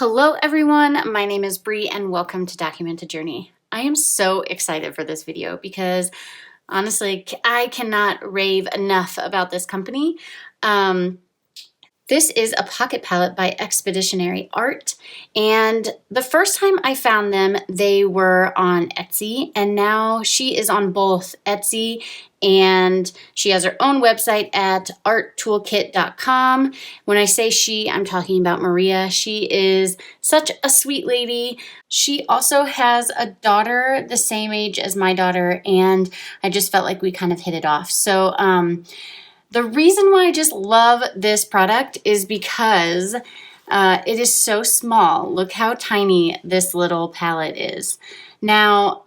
Hello everyone, my name is Bree and welcome to Document a Journey. I am so excited for this video because honestly, I cannot rave enough about this company. This is a pocket palette by Expeditionary Art, and the first time I found them, they were on Etsy, and now she is on both Etsy and she has her own website at arttoolkit.com. When I say she, I'm talking about Maria. She is such a sweet lady. She also has a daughter the same age as my daughter, and I just felt like we kind of hit it off. So, the reason why I just love this product is because it is so small. Look how tiny this little palette is. Now,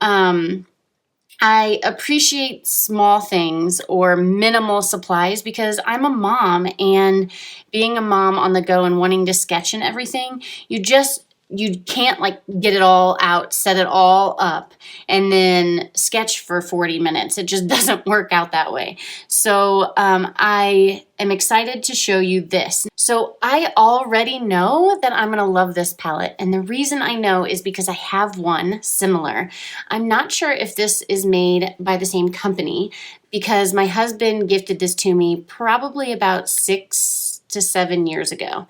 I appreciate small things or minimal supplies because I'm a mom, and being a mom on the go and wanting to sketch and everything, you can't like get it all out, set it all up, and then sketch for 40 minutes. It just doesn't work out that way. So I am excited to show you this. So I already know that I'm gonna love this palette, and the reason I know is because I have one similar. I'm not sure if this is made by the same company because my husband gifted this to me probably about 6 to 7 years ago.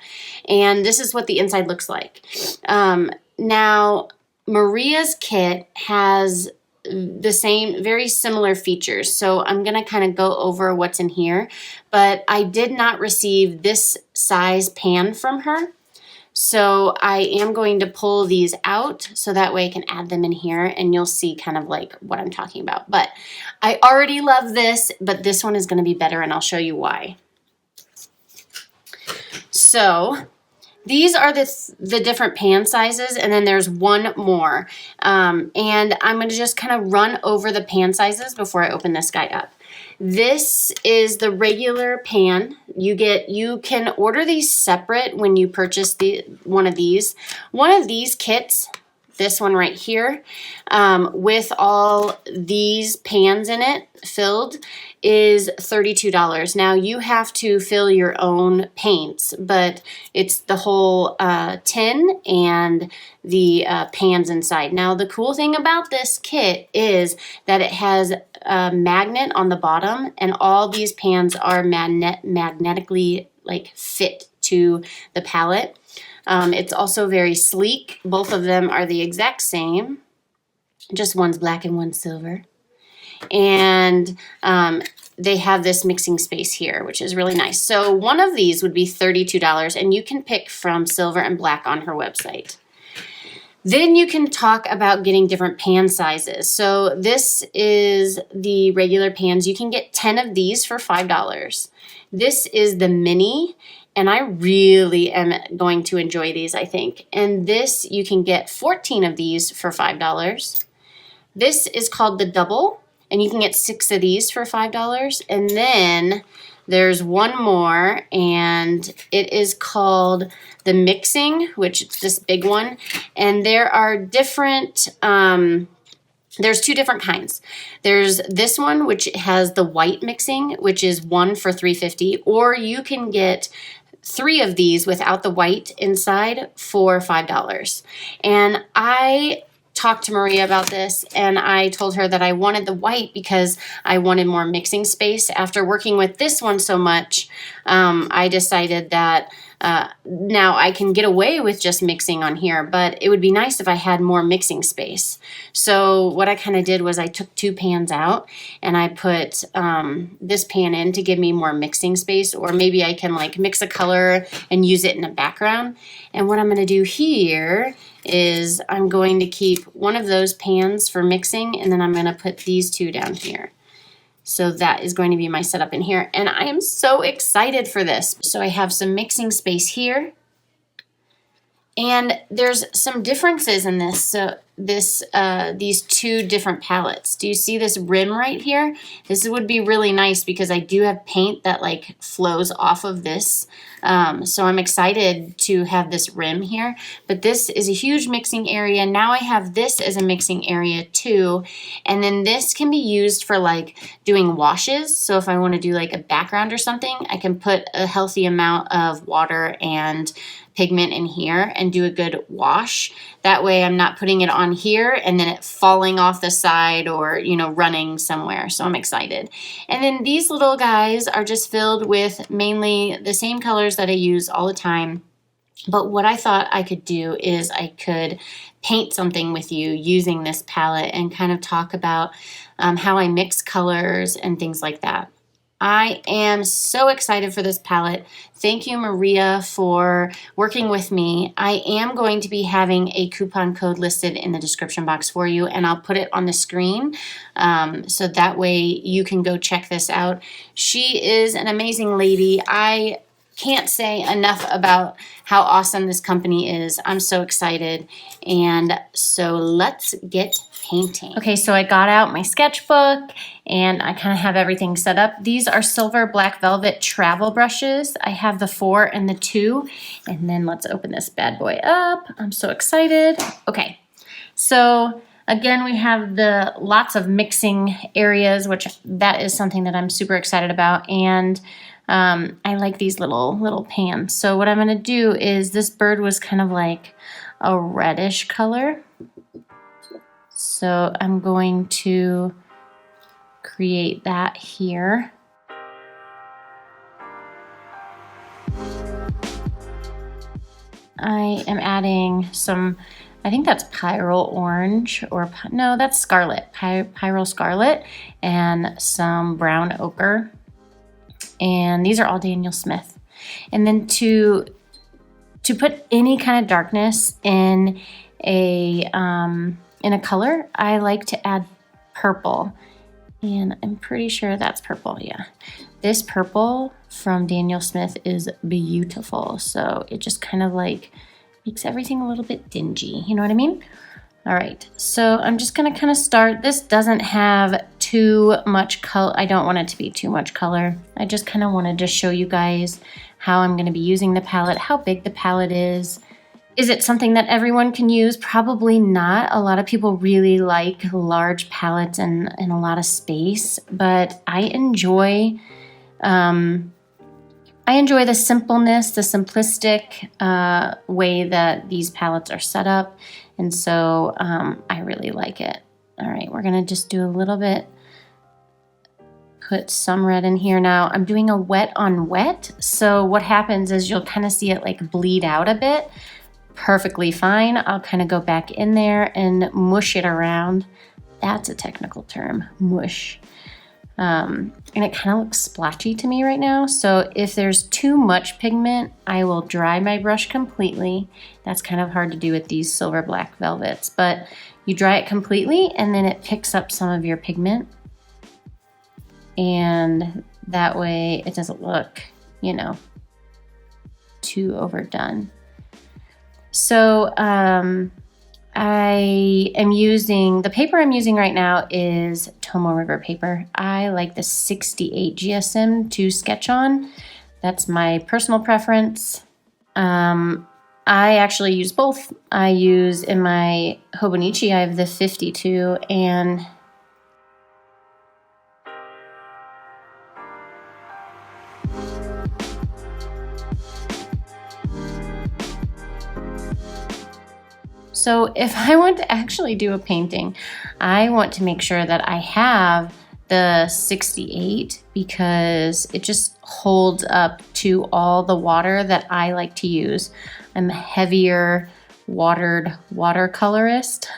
And this is what the inside looks like. Now, Maria's kit has the same, very similar features. So I'm gonna kind of go over what's in here, but I did not receive this size pan from her. So I am going to pull these out so that way I can add them in here and you'll see kind of like what I'm talking about. But I already love this, but this one is gonna be better and I'll show you why. So these are the different pan sizes, and then there's one more. And I'm going to just kind of run over the pan sizes before I open this guy up. This is the regular pan. You can order these separate when you purchase one of these. One of these kits, this one right here, with all these pans in it filled, is $32. Now you have to fill your own paints, but it's the whole tin and the pans inside. Now the cool thing about this kit is that it has a magnet on the bottom, and all these pans are magnetically like fit to the palette. It's also very sleek. Both of them are the exact same, just one's black and one's silver. And they have this mixing space here, which is really nice. So one of these would be $32, and you can pick from silver and black on her website. Then you can talk about getting different pan sizes. So this is the regular pans. You can get 10 of these for $5. This is the mini, and I really am going to enjoy these, I think. And this, you can get 14 of these for $5. This is called the double, and you can get 6 of these for $5. And then there's one more, and it is called the mixing, which is this big one. And there are different, there's 2 different kinds. There's this one, which has the white mixing, which is 1 for $3.50, or you can get 3 of these without the white inside for $5. And I talked to Maria about this, and I told her that I wanted the white because I wanted more mixing space. After working with this one so much, I decided that now I can get away with just mixing on here, but it would be nice if I had more mixing space. So what I kind of did was I took 2 pans out and I put this pan in to give me more mixing space, or maybe I can like mix a color and use it in the background. And what I'm going to do here is I'm going to keep one of those pans for mixing, and then I'm going to put these 2 down here. So that is going to be my setup in here, and I am so excited for this. So I have some mixing space here, and there's some differences in this. So these two different palettes. Do you see this rim right here? This would be really nice because I do have paint that like flows off of this. So I'm excited to have this rim here, but this is a huge mixing area. Now I have this as a mixing area too. And then this can be used for like doing washes. So if I want to do like a background or something, I can put a healthy amount of water and pigment in here and do a good wash. That way I'm not putting it on here and then it falling off the side or, you know, running somewhere. So I'm excited. And then these little guys are just filled with mainly the same colors that I use all the time. But what I thought I could do is I could paint something with you using this palette and kind of talk about how I mix colors and things like that. I am so excited for this palette. Thank you, Maria, for working with me. I am going to be having a coupon code listed in the description box for you, and I'll put it on the screen so that way you can go check this out. She is an amazing lady. I can't say enough about how awesome this company is. I'm so excited. And so let's get painting. Okay, so I got out my sketchbook and I kind of have everything set up. These are silver black velvet travel brushes. I have the 4 and the 2. And then let's open this bad boy up. I'm so excited. Okay, so again, we have the lots of mixing areas, which that is something that I'm super excited about. And I like these little pans. So what I'm going to do is, this bird was kind of like a reddish color. So I'm going to create that here. I am adding some, I think that's pyrrole orange, or no, that's scarlet, pyrrole scarlet, and some brown ochre. And these are all Daniel Smith. And then to put any kind of darkness in a color, I like to add purple. And I'm pretty sure that's purple, yeah. This purple from Daniel Smith is beautiful. So it just kind of like makes everything a little bit dingy, you know what I mean? All right, so I'm just gonna kind of start. This doesn't have too much color. I don't want it to be too much color. I just kind of wanted to show you guys how I'm gonna be using the palette, how big the palette is. Is it something that everyone can use? Probably not. A lot of people really like large palettes and a lot of space, but I enjoy the simpleness, the simplistic way that these palettes are set up. And so I really like it. All right, we're gonna just do a little bit, put some red in here. Now I'm doing a wet on wet. So what happens is you'll kind of see it like bleed out a bit. Perfectly fine. I'll kind of go back in there and mush it around. That's a technical term, mush. And it kind of looks splotchy to me right now. So if there's too much pigment, I will dry my brush completely. That's kind of hard to do with these silver black velvets, but you dry it completely and then it picks up some of your pigment. And that way it doesn't look, you know, too overdone. So I am using, the paper I'm using right now is Tomo River paper. I like the 68 GSM to sketch on. That's my personal preference. I actually use both. I use in my Hobonichi, I have the 52, and so if I want to actually do a painting, I want to make sure that I have the 68 because it just holds up to all the water that I like to use. I'm a heavier watered watercolorist.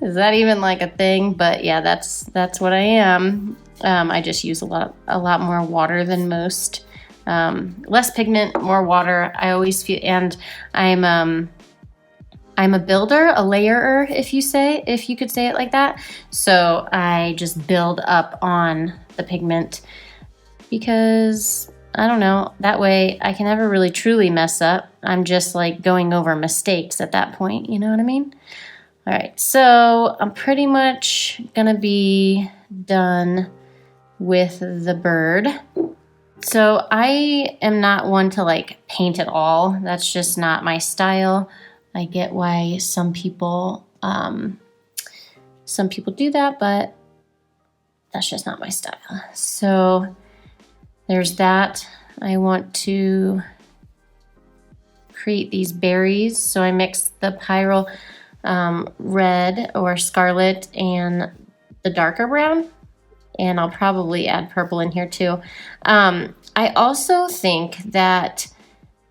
Is that even like a thing? But yeah, that's what I am. I just use a lot more water than most. Less pigment, more water. I always feel, and I'm a builder, a layerer, if you could say it like that. So I just build up on the pigment because, I don't know, that way I can never really truly mess up. I'm just like going over mistakes at that point, you know what I mean? All right, so I'm pretty much gonna be done with the bird. So I am not one to like paint at all. That's just not my style. I get why some people do that, but that's just not my style. So there's that. I want to create these berries. So I mixed the pyrrole red or scarlet and the darker brown. And I'll probably add purple in here too. I also think that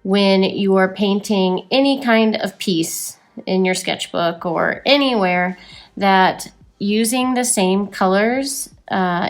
when you are painting any kind of piece in your sketchbook or anywhere, that using the same colors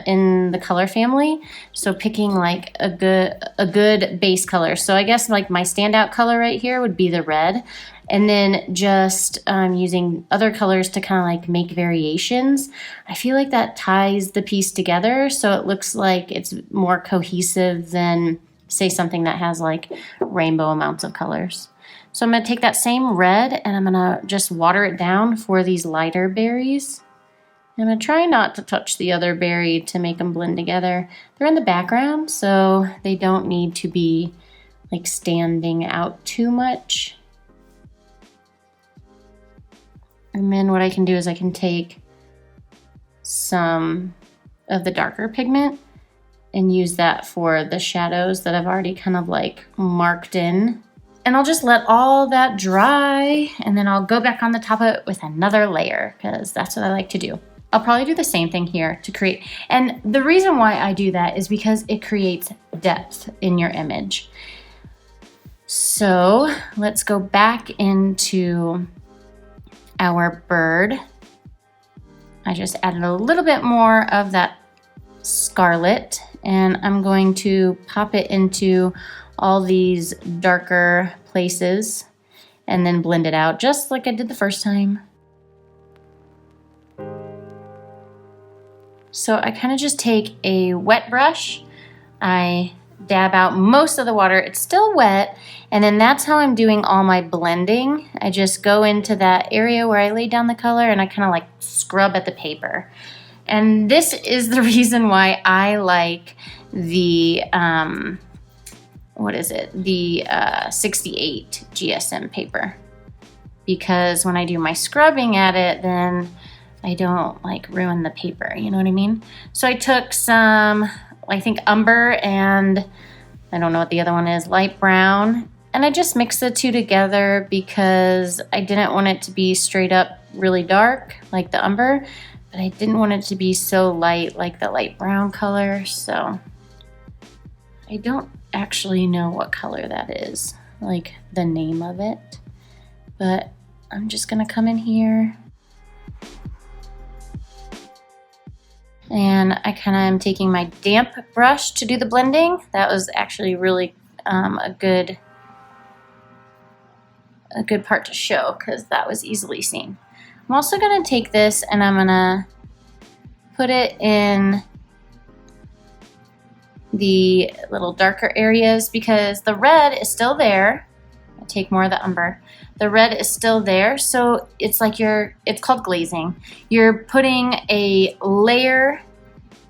in the color family, so picking like a good base color. So I guess like my standout color right here would be the red, and then just using other colors to kind of like make variations. I feel like that ties the piece together so it looks like it's more cohesive than say something that has like rainbow amounts of colors. So I'm going to take that same red and I'm going to just water it down for these lighter berries. I'm going to try not to touch the other berry to make them blend together. They're in the background, so they don't need to be like standing out too much. And then what I can do is I can take some of the darker pigment and use that for the shadows that I've already kind of like marked in. And I'll just let all that dry, and then I'll go back on the top of it with another layer because that's what I like to do. I'll probably do the same thing here to create, and the reason why I do that is because it creates depth in your image. So let's go back into our bird. I just added a little bit more of that scarlet, and I'm going to pop it into all these darker places and then blend it out just like I did the first time. So I kind of just take a wet brush, I dab out most of the water, it's still wet, and then that's how I'm doing all my blending. I just go into that area where I laid down the color and I kind of like scrub at the paper. And this is the reason why I like the, the 68 GSM paper. Because when I do my scrubbing at it, then I don't like ruin the paper, you know what I mean? So I took some, I think umber and I don't know what the other one is, light brown. And I just mixed the two together because I didn't want it to be straight up really dark like the umber, but I didn't want it to be so light like the light brown color. So I don't actually know what color that is, like the name of it, but I'm just gonna come in here and I kind of am taking my damp brush to do the blending. That was actually really a good part to show because that was easily seen. I'm also gonna take this and I'm gonna put it in the little darker areas because the red is still there. I'll take more of the umber. The red is still there, so it's like it's called glazing. You're putting a layer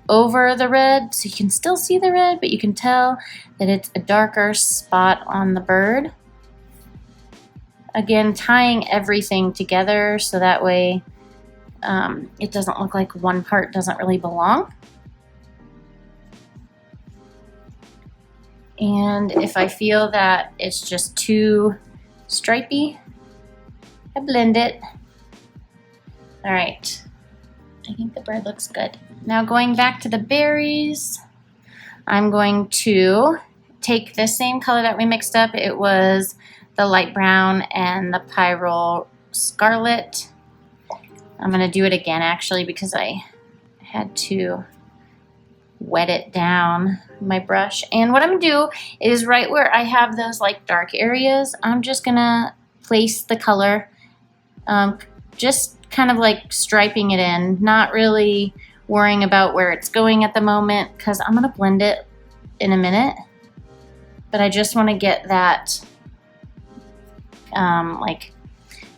over the red, so you can still see the red, but you can tell that it's a darker spot on the bird. Again, tying everything together so that way it doesn't look like one part doesn't really belong. And if I feel that it's just too stripy, I blend it. All right, I think the bird looks good. Now going back to the berries, I'm going to take the same color that we mixed up. It was the light brown and the pyrrole scarlet. I'm gonna do it again actually because I had to wet it down my brush. And what I'm gonna do is right where I have those like dark areas, I'm just gonna place the color, just kind of like striping it in, not really worrying about where it's going at the moment because I'm gonna blend it in a minute. But I just wanna get that like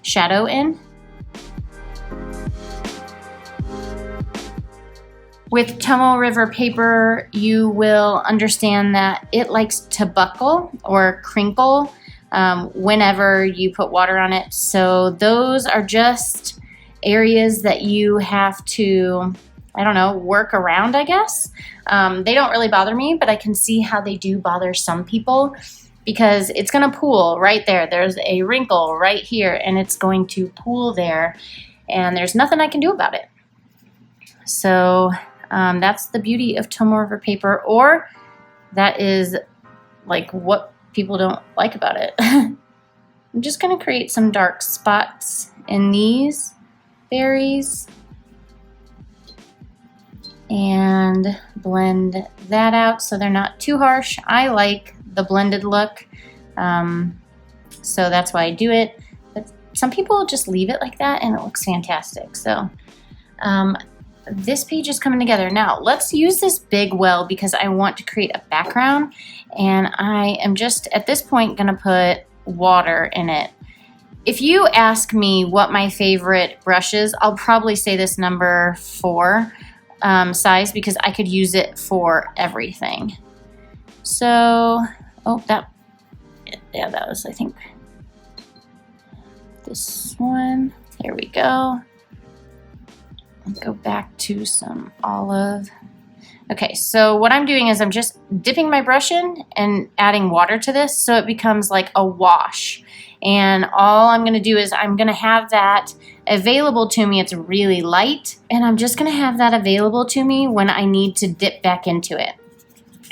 shadow in. With Tomoe River paper, you will understand that it likes to buckle or crinkle whenever you put water on it. So those are just areas that you have to, I don't know, work around, I guess. They don't really bother me, but I can see how they do bother some people because it's going to pool right there. There's a wrinkle right here, and it's going to pool there, and there's nothing I can do about it. So that's the beauty of Tomoe River paper, or that is like what people don't like about it. I'm just going to create some dark spots in these berries and blend that out so they're not too harsh. I like the blended look, so that's why I do it. But some people just leave it like that and it looks fantastic. So this page is coming together. Now let's use this big well because I want to create a background, and I am just at this point going to put water in it. If you ask me what my favorite brush is, I'll probably say this number 4 size because I could use it for everything. So, that was, I think, this one. There we go. Go back to some olive. Okay, so what I'm doing is I'm just dipping my brush in and adding water to this so it becomes like a wash. And all I'm going to do is I'm going to have that available to me. It's really light, and I'm just going to have that available to me when I need to dip back into it.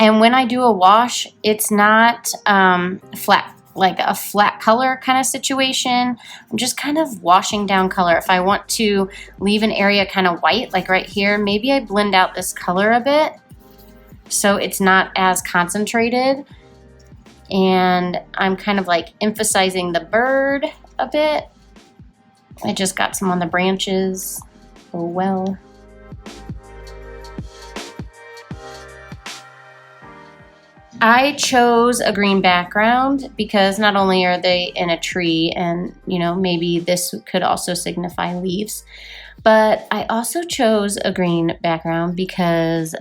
And when I do a wash, it's not flat, like a flat color kind of situation. I'm just kind of washing down color. If I want to leave an area kind of white, like right here, maybe I blend out this color a bit so it's not as concentrated. And I'm kind of like emphasizing the bird a bit. I just got some on the branches. Oh well. I chose a green background because not only are they in a tree and, you know, maybe this could also signify leaves, but I also chose a green background because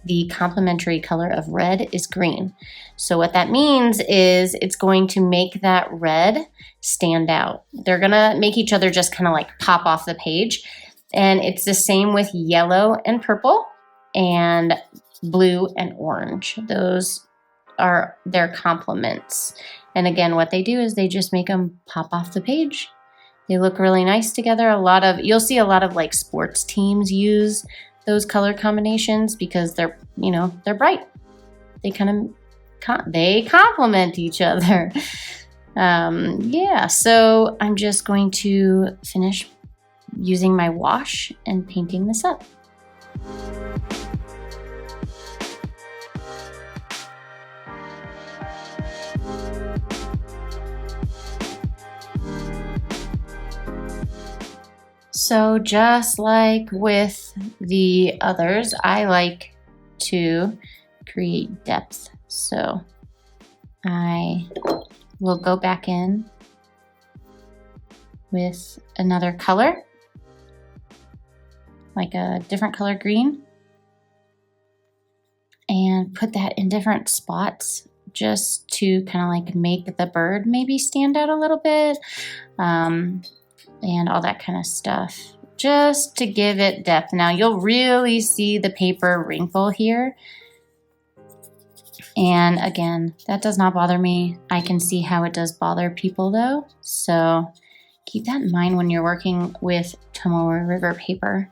the complementary color of red is green. So what that means is it's going to make that red stand out. They're gonna make each other just kind of like pop off the page. And it's the same with yellow and purple and blue and orange. Those are their complements. And again, what they do is they just make them pop off the page. They look really nice together. You'll see a lot of like sports teams use those color combinations because they're bright. They they complement each other. So I'm just going to finish using my wash and painting this up. So just like with the others, I like to create depth. So I will go back in with another color, like a different color green, and put that in different spots just to kind of like make the bird maybe stand out a little bit. And all that kind of stuff, just to give it depth. Now you'll really see the paper wrinkle here. And again, that does not bother me. I can see how it does bother people though. So keep that in mind when you're working with Tomoe River paper.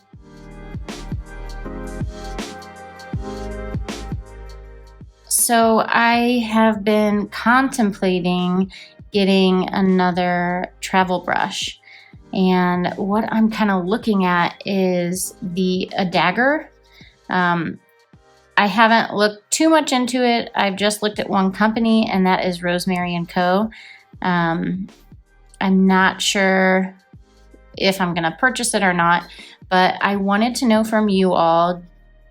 So I have been contemplating getting another travel brush. And what I'm kind of looking at is a dagger. I haven't looked too much into it. I've just looked at one company, and that is Rosemary & Co. I'm not sure if I'm going to purchase it or not, but I wanted to know from you all,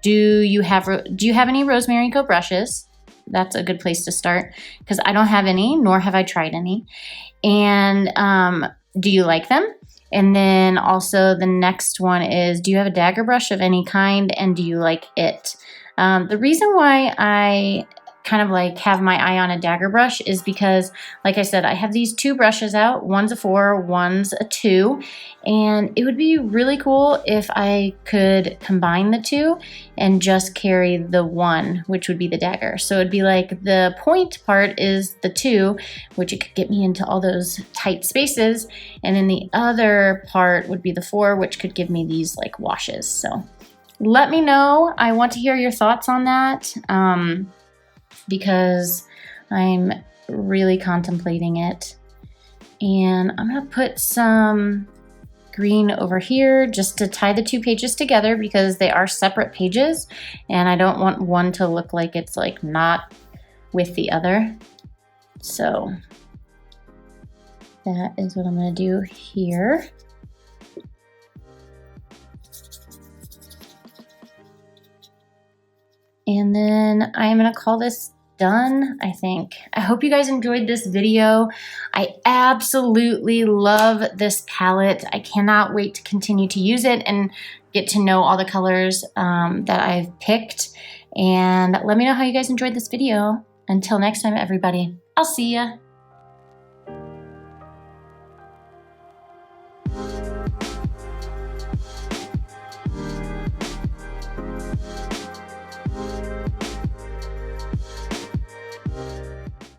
do you have any Rosemary & Co. brushes? That's a good place to start because I don't have any, nor have I tried any. And do you like them? And then also the next one is, do you have a dagger brush of any kind, and do you like it? The reason why I kind of like have my eye on a dagger brush is because, like I said, I have these two brushes out. One's a 4, one's a 2, and it would be really cool if I could combine the two and just carry the 1, which would be the dagger. So it'd be like the point part is the 2, which it could get me into all those tight spaces, and then the other part would be the 4, which could give me these like washes. So let me know. I want to hear your thoughts on that. Because I'm really contemplating it. And I'm gonna put some green over here just to tie the 2 pages together, because they are separate pages and I don't want one to look like it's like not with the other. So that is what I'm gonna do here. And then I'm gonna call this done, I think. I hope you guys enjoyed this video. I absolutely love this palette. I cannot wait to continue to use it and get to know all the colors that I've picked. And let me know how you guys enjoyed this video. Until next time, everybody, I'll see ya.